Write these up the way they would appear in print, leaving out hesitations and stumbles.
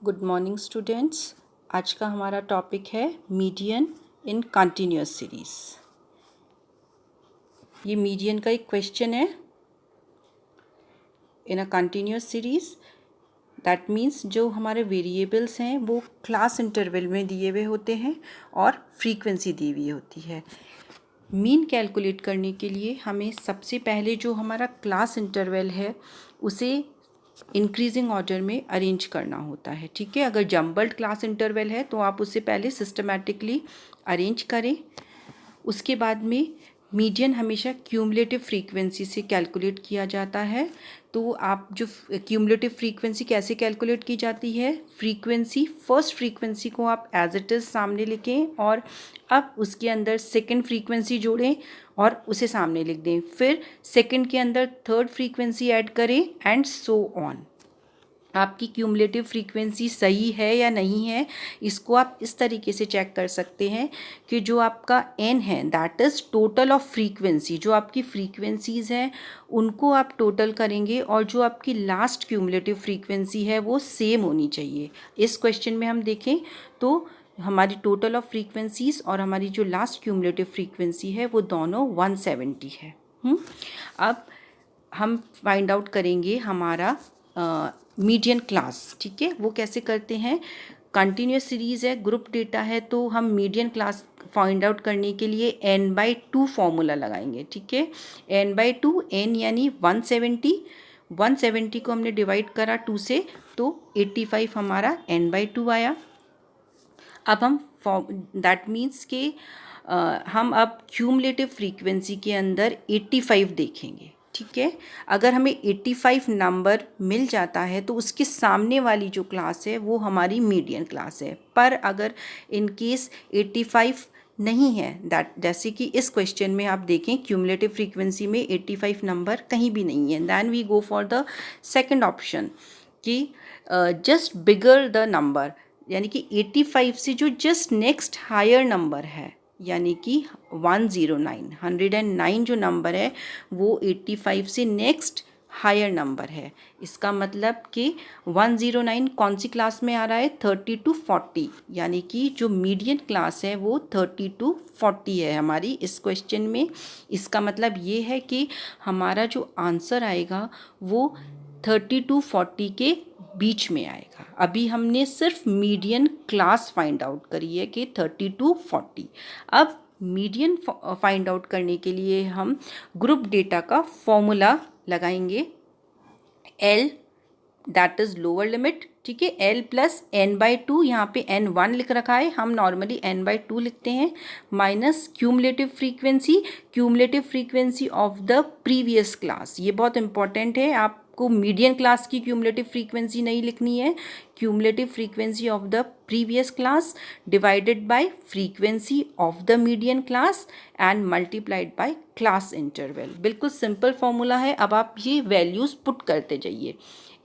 Good morning students. आज का हमारा टॉपिक है मीडियन इन कंटिन्यूअस सीरीज। ये मीडियन का एक क्वेश्चन है। In a continuous series that means जो हमारे वेरिएबल्स हैं वो क्लास इंटरवल में दिए हुए होते हैं और फ्रीक्वेंसी दी हुई होती है। मीन कैलकुलेट करने के लिए हमें सबसे पहले जो हमारा क्लास इंटरवल है उसे इंक्रीजिंग ऑर्डर में अरेंज करना होता है। ठीक है, अगर जम्बल्ड क्लास इंटरवल है तो आप उससे पहले सिस्टमैटिकली अरेंज करें। उसके बाद में मीडियन हमेशा क्यूमुलेटिव फ्रीक्वेंसी से कैलकुलेट किया जाता है। तो आप जो क्यूमुलेटिव फ्रीक्वेंसी कैसे कैलकुलेट की जाती है, फ्रीक्वेंसी फर्स्ट फ्रीक्वेंसी को आप एज इट इज़ सामने लिखें और अब उसके अंदर सेकंड फ्रीक्वेंसी जोड़ें और उसे सामने लिख दें, फिर सेकंड के अंदर थर्ड फ्रीक्वेंसी ऐड करें एंड सो ऑन। आपकी क्यूमुलेटिव फ्रीक्वेंसी सही है या नहीं है, इसको आप इस तरीके से चेक कर सकते हैं कि जो आपका n है that is total of frequency, जो आपकी फ्रीक्वेंसीज़ हैं उनको आप टोटल करेंगे और जो आपकी लास्ट क्यूमुलेटिव फ्रीक्वेंसी है वो सेम होनी चाहिए। इस क्वेश्चन में हम देखें तो हमारी टोटल ऑफ फ्रीक्वेंसीज़ और हमारी जो लास्ट क्यूमुलेटिव फ्रीक्वेंसी है वो दोनों 170 है। अब हम फाइंड आउट करेंगे हमारा मीडियन क्लास। ठीक है, वो कैसे करते हैं, कंटिन्यूस सीरीज़ है, ग्रुप डेटा है, तो हम मीडियन क्लास फाइंड आउट करने के लिए n/2 फॉर्मूला लगाएंगे। ठीक है, n/2, n यानी 170 को हमने डिवाइड करा 2 से तो 85 हमारा n/2 आया। अब हम दैट मीन्स के हम अब क्यूमुलेटिव फ्रीक्वेंसी के अंदर 85 देखेंगे। ठीक है, अगर हमें 85 नंबर मिल जाता है तो उसके सामने वाली जो क्लास है वो हमारी मीडियन क्लास है। पर अगर इन केस 85 नहीं है, दैट जैसे कि इस क्वेश्चन में आप देखें क्यूमुलेटिव फ्रीक्वेंसी में 85 नंबर कहीं भी नहीं है, then we go for the second option कि जस्ट बिगर द नंबर, यानी कि 85 से जो जस्ट नेक्स्ट हायर नंबर है, यानी कि 109 जो नंबर है वो 85 से नेक्स्ट हायर नंबर है। इसका मतलब कि 109 कौन सी क्लास में आ रहा है, 30 to 40, यानी कि जो मीडियन क्लास है वो 30 to 40 है हमारी इस क्वेश्चन में। इसका मतलब ये है कि हमारा जो आंसर आएगा वो 30 to 40 के बीच में आएगा। अभी हमने सिर्फ मीडियन क्लास फाइंड आउट करी है कि 30 to 40। अब मीडियन फाइंड आउट करने के लिए हम ग्रुप डेटा का फॉर्मूला लगाएंगे, L that is lower limit. ठीक है, L प्लस n/2, यहाँ पे n1 लिख रखा है, हम नॉर्मली n/2 लिखते हैं, minus cumulative frequency of the previous class. ये बहुत इंपॉर्टेंट है, आपको मीडियन क्लास की क्यूमुलेटिव फ्रीक्वेंसी नहीं लिखनी है, cumulative frequency of the previous class divided by frequency of the median class and multiplied by class interval. बिल्कुल सिंपल फॉर्मूला है, अब आप ये वैल्यूज़ पुट करते जाइए।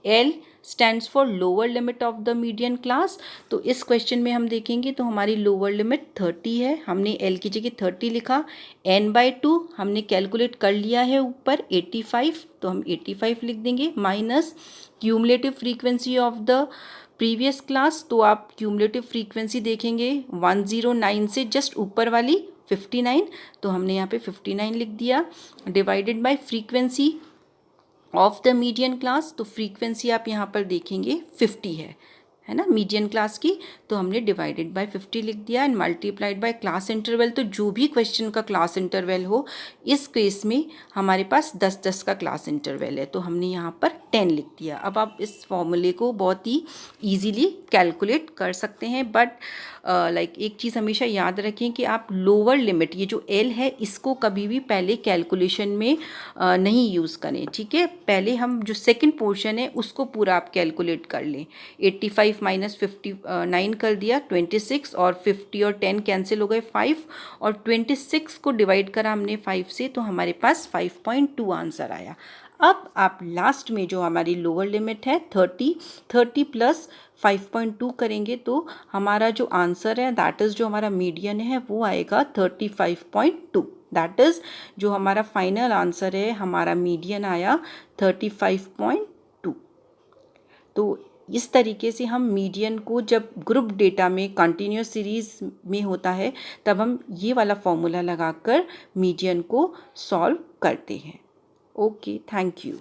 L stands for lower limit of the median class, तो इस question में हम देखेंगे तो हमारी लोअर लिमिट 30 है, हमने L की जगह 30 लिखा। n/2 हमने कैलकुलेट कर लिया है ऊपर 85, तो हम 85 लिख देंगे, minus cumulative frequency of the previous class, तो आप क्यूमुलेटिव फ्रीक्वेंसी देखेंगे 109 से जस्ट ऊपर वाली 59, तो हमने यहाँ पे 59 लिख दिया, divided by frequency of the median class, तो फ्रीक्वेंसी आप यहाँ पर देखेंगे 50 है ना मीडियन क्लास की, तो हमने डिवाइडेड बाय 50 लिख दिया and multiplied by class interval. तो जो भी क्वेश्चन का क्लास इंटरवल हो, इस केस में हमारे पास 10-10 का क्लास इंटरवल है, तो हमने यहाँ पर 10 लिख दिया। अब आप इस फॉर्मूले को बहुत ही ईजीली कैलकुलेट कर सकते हैं, बट एक चीज़ हमेशा याद रखें कि आप लोअर लिमिट, ये जो L है, इसको कभी भी पहले कैलकुलेशन में नहीं यूज़ करें। ठीक है, पहले हम जो सेकंड पोर्शन है उसको पूरा आप कैलकुलेट कर लें। 85 माइनस 59 कर दिया 26, और 50 और 10 कैंसिल हो गए 5, और 26 को डिवाइड करा हमने 5 से, तो हमारे पास 5.2 आंसर आया। अब आप लास्ट में जो हमारी लोअर लिमिट है 30 प्लस 5.2 करेंगे तो हमारा जो आंसर है दैट इज़ जो हमारा मीडियन है वो आएगा 35.2। दैट इज़ जो हमारा फाइनल आंसर है, हमारा मीडियन आया 35.2। तो इस तरीके से हम मीडियन को जब ग्रुप डेटा में कंटिन्यूस सीरीज में होता है तब हम ये वाला फॉर्मूला लगाकर मीडियन को सॉल्व करते हैं। Okay, thank you.